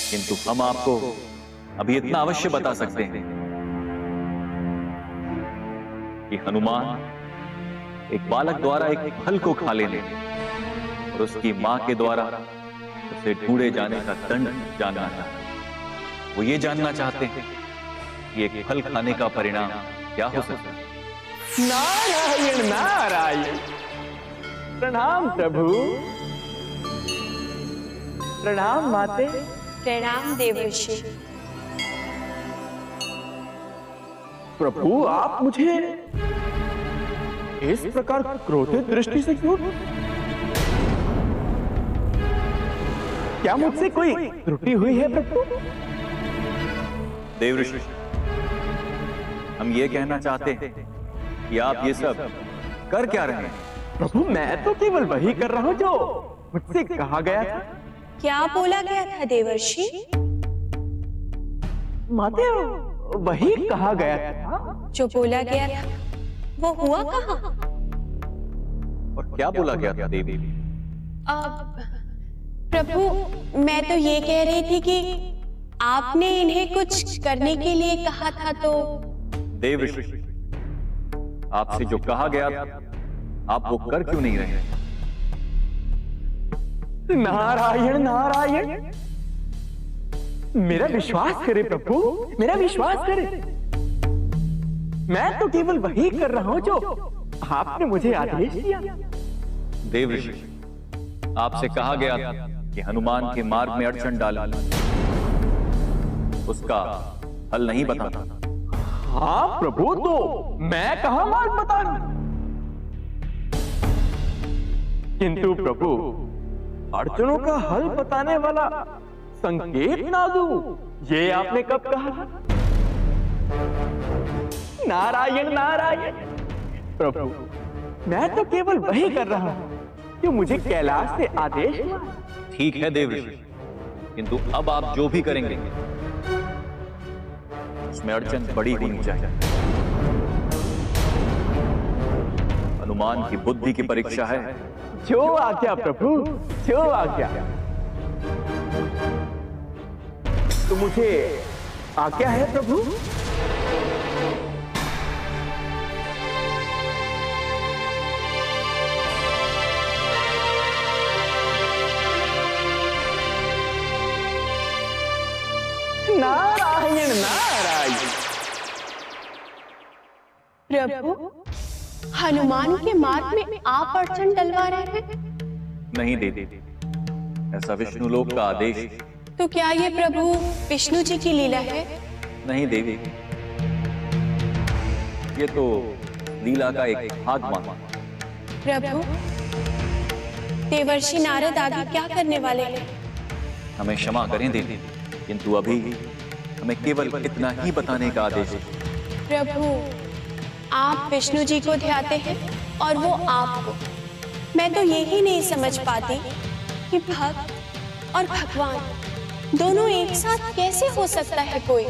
किंतु हम आपको अभी इतना अवश्य बता सकते हैं कि हनुमान एक बालक द्वारा एक फल को खा लेने और उसकी मां के द्वारा उसे ढूंढे जाने का दंड जानना चाहते। वो ये जानना चाहते हैं कि एक फल खाने का परिणाम क्या हो सकता है। नारायण नारायण। प्रणाम प्रभु। प्रणाम माते। प्रणाम देवर्षि। प्रभु आप मुझे इस प्रकार क्रोधित दृष्टि से क्यों? क्या मुझसे कोई त्रुटि हुई है प्रभु? देवऋषि, हम ये कहना चाहते हैं कि आप ये सब कर क्या रहे हैं? प्रभु मैं तो केवल वही कर रहा हूँ जो मुझसे कहा गया था। क्या बोला गया था देवर्षि? माते वही कहा गया था। जो बोला गया था वो हुआ कहाँ? और क्या बोला गया था देवी? प्रभु मैं तो ये कह रही थी कि आपने इन्हें कुछ करने के लिए कहा था तो। देवऋषि, आपसे जो कहा गया था आप वो कर क्यों नहीं रहे? नारायण नारायण। मेरा विश्वास करे प्रभु, मेरा विश्वास करे। मैं तो केवल वही कर रहा हूं जो आपने मुझे आदेश दिया। देवऋषि, आपसे कहा गया था कि हनुमान के मार्ग में अड़चन डालना उसका हल नहीं बताता। हाँ प्रभु, तो मैं कहां मार्ग बता रहा? किंतु प्रभु अड़चनों का हल बताने वाला संकेत ना दूं, ये आपने कब कहा? नारायण नारायण। प्रभु मैं तो केवल वही कर रहा हूं जो मुझे कैलाश से आदेश हुआ। ठीक है देवऋषि, किंतु अब आप जो भी करेंगे उसमें अड़चन बड़ी होनी चाहिए। हनुमान की बुद्धि की परीक्षा है। जो आज्ञा प्रभु, जो आज्ञा। तो मुझे आज्ञा है प्रभु। नारायण नारायण। प्रभु हनुमान के मार्ग में आप अड़चन डलवा रहे हैं? नहीं देवी, ऐसा विष्णु लोक का आदेश। तो क्या ये प्रभु विष्णु जी की लीला है? नहीं देवी, ये तो लीला का एक भाग माना। प्रभु देवर्षि नारद आगे क्या करने वाले हैं? हमें क्षमा करें देवी, किंतु अभी हमें केवल इतना ही बताने का आदेश है। प्रभु आप विष्णु जी को ध्याते हैं और वो आपको। मैं तो यही नहीं समझ पाती कि भक्त और भगवान दोनों एक साथ कैसे हो सकता है कोई?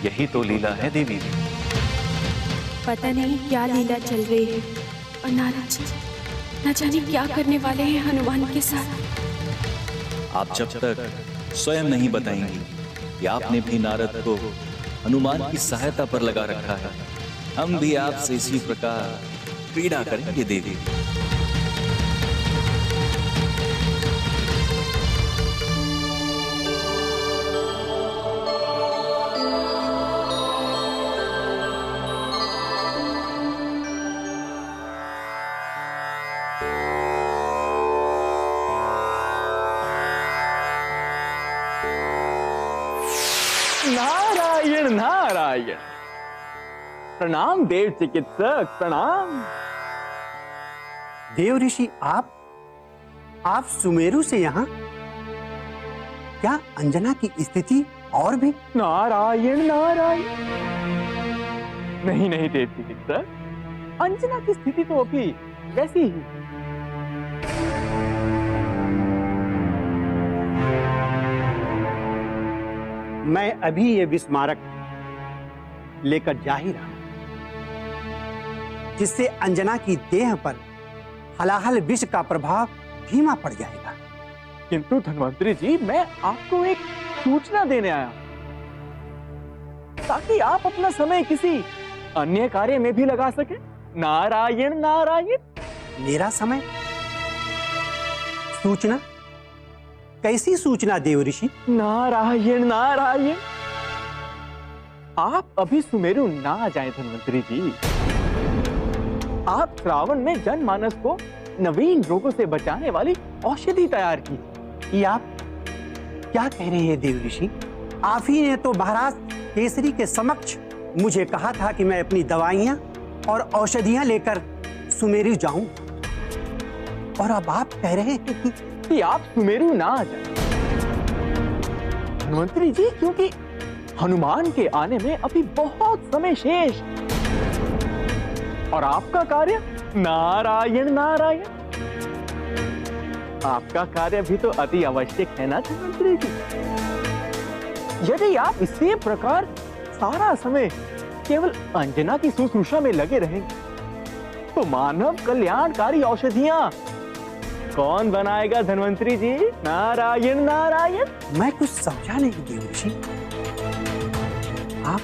यही तो लीला है देवी। पता नहीं क्या लीला चल रही है और नारद जी न जाने क्या करने वाले हैं हनुमान के साथ। आप जब तक स्वयं नहीं बताएंगी कि आपने भी नारद को हनुमान की सहायता पर लगा रखा है, हम भी आपसे इसी प्रकार क्रीड़ा करेंगे देवी। नारायण नारायण। प्रणाम देव चिकित्सक, प्रणाम। देव ऋषि आप सुमेरु से यहाँ? क्या अंजना की स्थिति और भी? नारायण नारायण। नहीं नहीं देव चिकित्सक, अंजना की स्थिति तो अभी वैसी ही। मैं अभी ये विस्मारक लेकर जा ही रहा हूं, जिससे अंजना की देह पर हलाहल विष का प्रभाव धीमा पड़ जाएगा। किंतु धन्वंतरी जी, मैं आपको एक सूचना देने आया ताकि आप अपना समय किसी अन्य कार्य में भी लगा सके। नारायण नारायण। मेरा समय? सूचना? कैसी सूचना देव ऋषि? नारायण नारायण। आप अभी सुमेरु ना जाएं धन्वंतरी जी। आप श्रावण में जनमानस को नवीन रोगों से बचाने वाली औषधि तैयार की। ये आप क्या कह रहे हैं देव ऋषि? आप ही ने तो महाराज केसरी के समक्ष मुझे कहा था कि मैं अपनी दवाइयां और औषधियां लेकर सुमेरु जाऊं, और अब आप कह रहे हैं कि आप सुमेरु ना जाएं धन्वंतरी जी, क्योंकि हनुमान के आने में अभी बहुत समय शेष और आपका कार्य नारायण नारायण, आपका कार्य भी तो अति आवश्यक है ना धन्वंतरी जी। यदि आप इसी प्रकार सारा समय केवल अंजना की शुश्रूषा में लगे रहेंगे तो मानव कल्याणकारी औषधियां कौन बनाएगा धन्वंतरी जी? नारायण नारायण। मैं कुछ समझा नहीं देव ऋषि, आप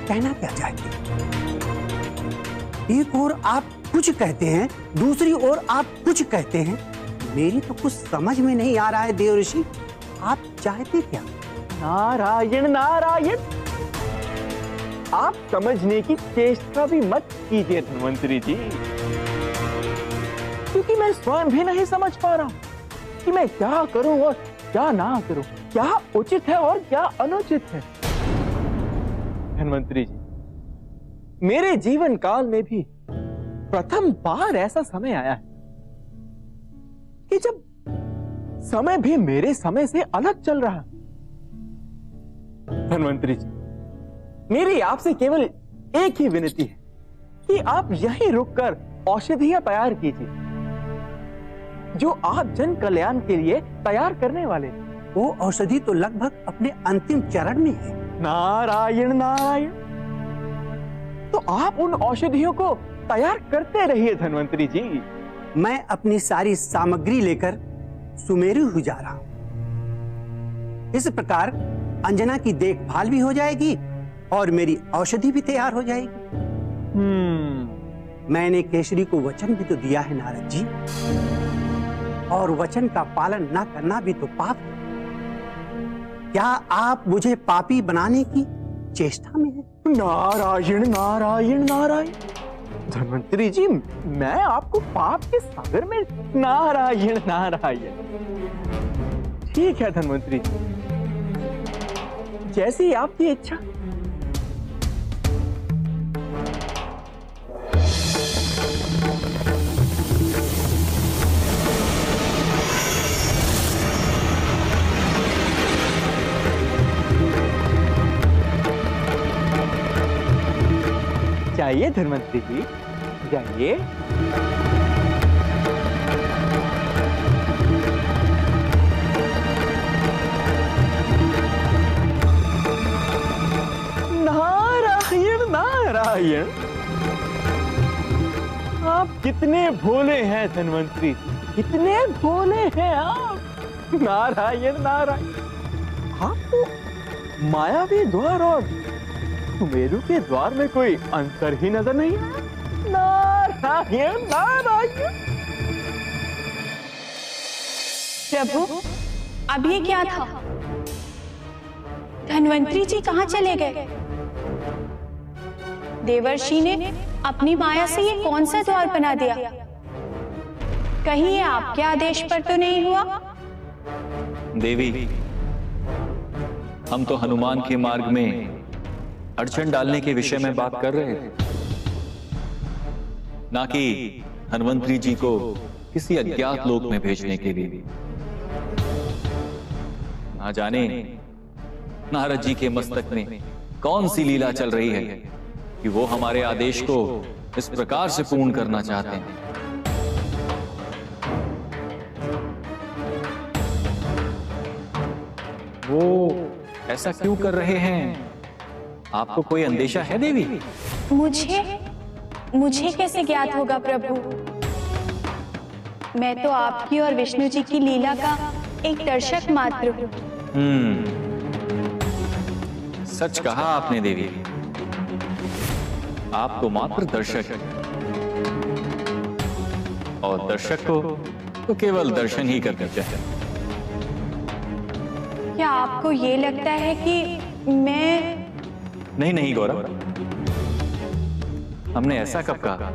कहना क्या चाहते हैं? एक ओर आप कुछ कहते हैं, दूसरी ओर आप कुछ कहते हैं। मेरी तो कुछ समझ में नहीं आ रहा है देव ऋषि, आप चाहते क्या? नारायण नारायण। आप समझने की चेष्टा भी मत कीजिए धन्वंतरी जी, क्योंकि मैं स्वयं भी नहीं समझ पा रहा हूं कि मैं क्या करूं और क्या ना करूं, क्या उचित है और क्या अनुचित है। धन्वंतरी जी, मेरे जीवन काल में भी प्रथम बार ऐसा समय आया है कि जब समय भी मेरे समय से अलग चल रहा। धन्वंतरी जी, मेरी आपसे केवल एक ही विनती है कि आप यहीं रुककर औषधियां तैयार कीजिए जो आप जन कल्याण के लिए तैयार करने वाले। वो औषधि तो लगभग अपने अंतिम चरण में है। नारायण नारायण। तो आप उन औषधियों को तैयार करते रहिए धन्वंतरी जी। मैं अपनी सारी सामग्री लेकर सुमेरु हो जा रहा हूं। इस प्रकार अंजना की देखभाल भी हो जाएगी और मेरी औषधि भी तैयार हो जाएगी। मैंने केसरी को वचन भी तो दिया है नारद जी, और वचन का पालन ना करना भी तो पाप है। क्या आप मुझे पापी बनाने की चेष्टा में हैं? नारायण नारायण नारायण। धन्वंतरी जी, मैं आपको पाप के सागर में नारायण नारायण। ठीक है धन्वंतरी जी, जैसी आपकी इच्छा। जाइए धन्वंतरी जी, जाइए। नारायण नारायण। आप कितने भोले हैं धन्वंतरी, कितने भोले हैं आप। नारायण नारायण। आपको मायावी द्वार और सुमेरु के द्वार में कोई अंतर ही नजर नहीं आया। नारायण नारायण। प्रभु, अब ये क्या था? धन्वंतरी जी कहाँ चले गए? देवर्षि ने अपनी माया से ये कौन सा द्वार बना दिया? कहीं ये आपके आदेश पर तो नहीं हुआ? देवी, हम तो हनुमान के मार्ग में अड़चन डालने के विषय में बात कर रहे थे, ना कि धन्वंतरी जी को किसी अज्ञात लोक में भेजने के लिए। ना जाने नारद जी के मस्तक में कौन सी लीला चल रही है कि वो हमारे आदेश को इस प्रकार से पूर्ण करना चाहते हैं। वो ऐसा क्यों कर रहे हैं? आपको कोई अंदेशा है देवी? मुझे कैसे ज्ञात होगा प्रभु? मैं तो आपकी और विष्णु जी की लीला का एक दर्शक मात्र हूँ। सच कहा आपने देवी, आप तो मात्र दर्शक हैं और दर्शक को तो केवल दर्शन ही करना चाहिए। क्या आपको ये लगता है कि मैं? नहीं गौरव, हमने ऐसा कब कहा?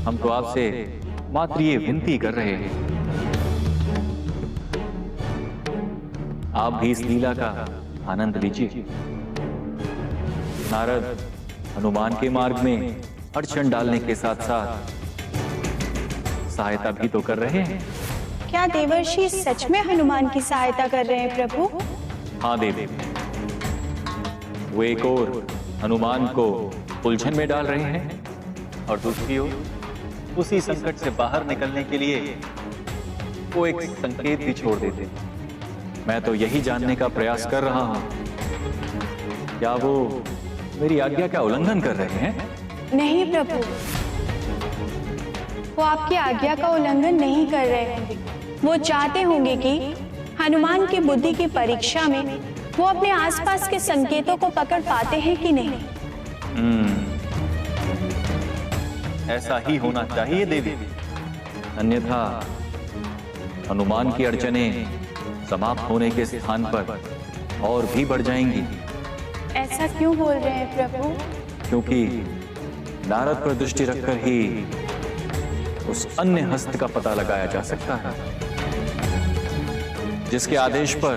हम तो आपसे मात्र ये विनती कर रहे हैं, आप भी इस लीला का आनंद लीजिए। नारद हनुमान के मार्ग में अड़चन डालने के साथ साथ सहायता भी तो कर रहे हैं। क्या देवर्षि सच में हनुमान की सहायता कर रहे हैं प्रभु? हाँ देवी, वो एक और हनुमान को उलझन में डाल रहे हैं और दूसरी ओर उसी संकट से बाहर निकलने के लिए वो एक संकेत भी छोड़ देते हैं। मैं तो यही जानने का प्रयास कर रहा हूं, क्या वो मेरी आज्ञा का उल्लंघन कर रहे हैं? नहीं प्रभु, वो आपकी आज्ञा का उल्लंघन नहीं कर रहे होंगे। वो चाहते होंगे कि हनुमान की बुद्धि की परीक्षा में वो अपने आसपास के संकेतों को पकड़ पाते हैं कि नहीं। ऐसा ही होना चाहिए देवी, अन्यथा हनुमान की अड़चने समाप्त होने के स्थान पर और भी बढ़ जाएंगी। ऐसा क्यों बोल रहे हैं प्रभु? क्योंकि नारद पर दृष्टि रखकर ही उस अन्य हस्त का पता लगाया जा सकता है जिसके आदेश पर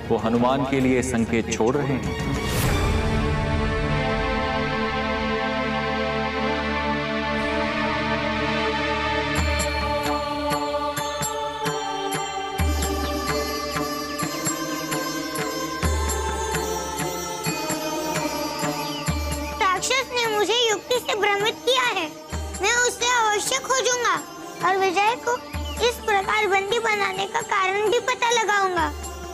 वो हनुमान के लिए संकेत छोड़ रहे हैं। राक्षस ने मुझे युक्ति से भ्रमित किया है। मैं उससे अवश्य खोजूंगा और विजय को इस प्रकार बंदी बनाने का कारण भी पता लगाऊंगा।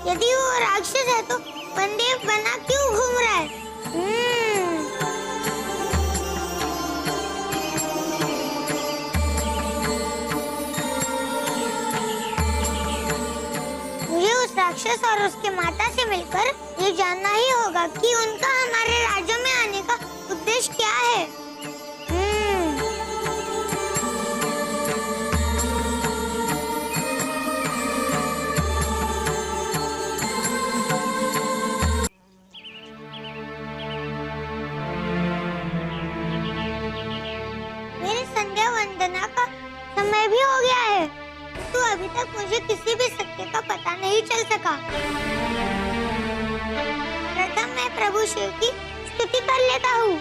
यदि वो राक्षस है तो बंदी बना क्यों घूम रहा है? मुझे उस राक्षस और उसके माता से मिलकर ये जानना ही होगा कि उनका हमारे राज्य में आने का उद्देश्य क्या है। मेरी संध्या वंदना का समय भी हो गया है, तो अभी तक मुझे किसी भी सत्य का पता नहीं चल सका। प्रथम मैं प्रभु शिव की स्तुति कर लेता हूँ,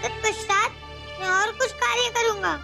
तत्पश्चात मैं और कुछ कार्य करूँगा।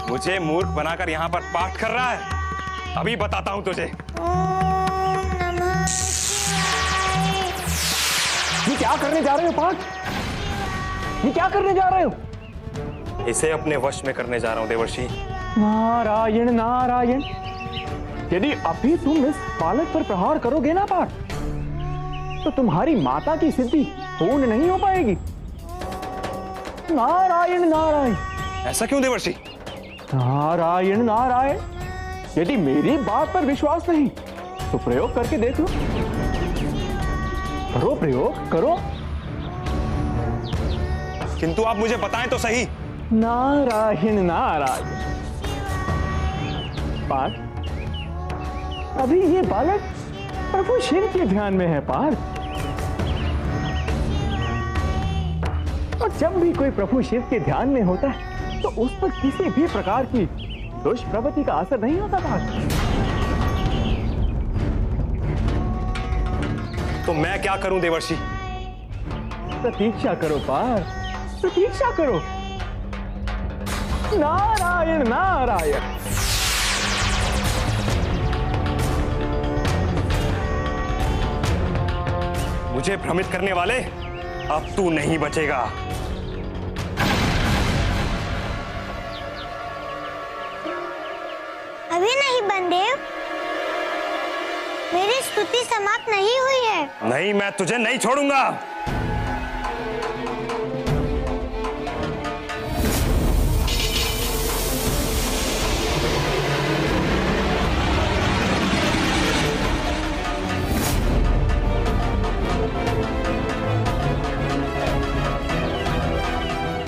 मुझे मूर्ख बनाकर यहाँ पर पाठ कर रहा है, अभी बताता हूँ तुझे। ये क्या करने जा रहे हो पाठ? ये क्या करने जा रहे हो? इसे अपने वश में करने जा रहा हूँ देवर्षि। नारायण नारायण, यदि अभी तुम इस बालक पर प्रहार करोगे ना पाठ, तो तुम्हारी माता की सिद्धि पूर्ण नहीं हो पाएगी। नारायण नारायण। ऐसा क्यों देवर्षि? नारायण नारायण, यदि मेरी बात पर विश्वास नहीं तो प्रयोग करके देख लो। करो प्रयोग करो। किंतु आप मुझे बताएं तो सही। नारायण नारायण। पार्थ, अभी ये बालक प्रभु शिव के ध्यान में है पार्थ। और जब भी कोई प्रभु शिव के ध्यान में होता है तो उस पर किसी भी प्रकार की दुष्प्रवृत्ति का असर नहीं होता पार्थ। तो मैं क्या करूं देवर्षि? प्रतीक्षा करो पार्थ, प्रतीक्षा करो। नारायण नारायण। मुझे भ्रमित करने वाले, अब तू नहीं बचेगा। अभी नहीं बंदेव, मेरी स्तुति समाप्त नहीं हुई है। नहीं, मैं तुझे नहीं छोड़ूंगा।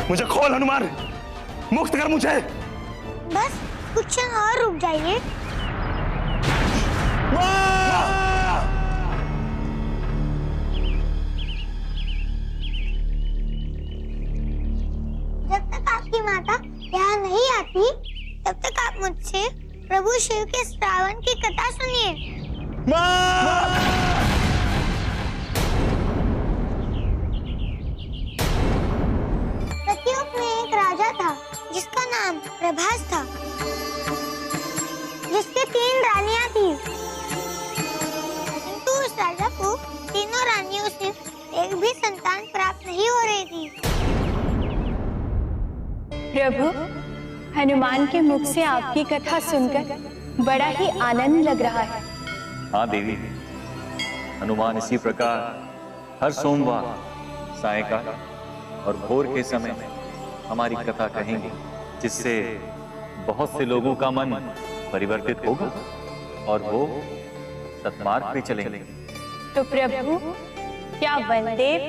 मुझे खोल हनुमान, मुक्त कर मुझे। बस कुछ क्षण और रुक जाइए। जब तक आपकी माता यहाँ नहीं आती, तब तक आप मुझसे प्रभु शिव के श्रावण की कथा सुनिए। सतयुग में एक राजा था जिसका नाम प्रभास था, जिसके 3 रानियां थी। किंतु उस राजा को तीनों रानियों से एक भी संतान प्राप्त नहीं हो रही थी। प्रभु, हनुमान के मुख से आपकी कथा सुनकर बड़ा ही आनंद लग रहा है। हाँ देवी, हनुमान इसी प्रकार हर सोमवार सायंकाल और भोर के समय हमारी कथा कहेंगे, जिससे बहुत से लोगों का मन परिवर्तित होगा और वो सत्मार्ग पे चलेंगे। तो प्रभु, क्या वनदेव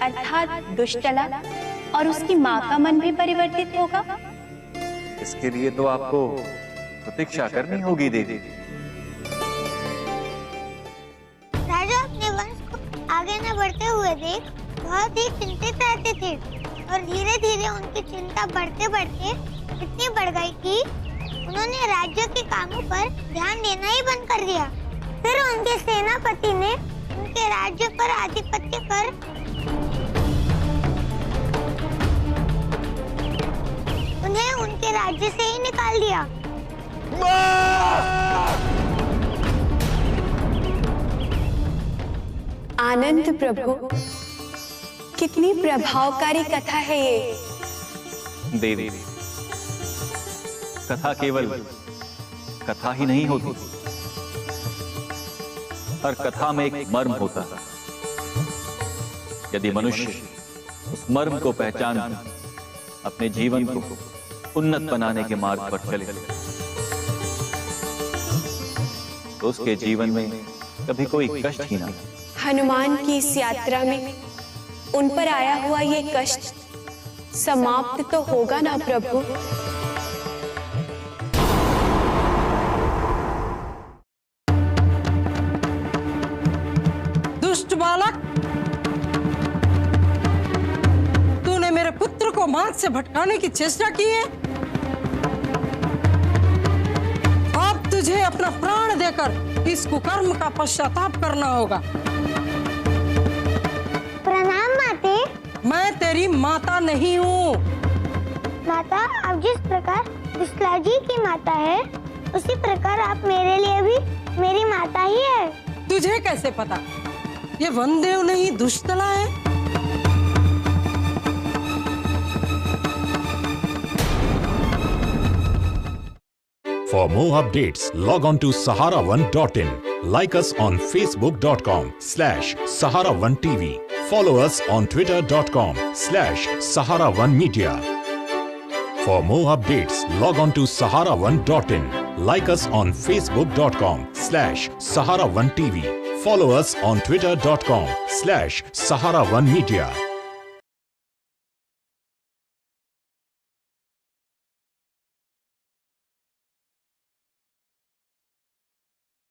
अर्थात दुष्टला और उसकी माँ का मन भी परिवर्तित होगा? इसके लिए तो आपको प्रतीक्षा करनी होगी देवी। राजा अपने वंश को आगे न बढ़ते हुए देख बहुत ही चिंतित रहते थे और धीरे धीरे उनकी चिंता बढ़ते बढ़ते इतनी बढ़ गई कि उन्होंने राज्य के कामों पर ध्यान देना ही बंद कर दिया। फिर उनके सेनापति ने उनके राज्य पर आधिपत्य कर उन्हें उनके राज्य से ही निकाल दिया। आनंद प्रभु, कितनी प्रभावकारी कथा है ये। देवी, कथा केवल कथा ही नहीं होती, हर कथा में एक मर्म होता है। यदि मनुष्य उस मर्म को पहचान अपने जीवन को उन्नत बनाने के मार्ग पर चले, तो उसके जीवन में कभी कोई कष्ट ही ना। हनुमान की इस यात्रा में उन पर आया हुआ ये कष्ट समाप्त तो होगा ना प्रभु? दुष्ट बालक, तूने मेरे पुत्र को मार्ग से भटकाने की चेष्टा की है। अब तुझे अपना प्राण देकर इस कुकर्म का पश्चाताप करना होगा। प्रणाम माते। मैं तेरी माता नहीं हूँ। माता, आप जिस प्रकार दुष्टला जी की माता है, उसी प्रकार आप मेरे लिए भी मेरी माता ही है। तुझे कैसे पता? ये वनदेव नहीं दुष्टला है। For more updates, log on to sahara1.in. Like us on facebook.com/Sahara1TV. Follow us on twitter.com/Sahara1Media. For more updates, log on to sahara1.in. Like us on facebook.com/Sahara1TV. Follow us on twitter.com/Sahara1Media.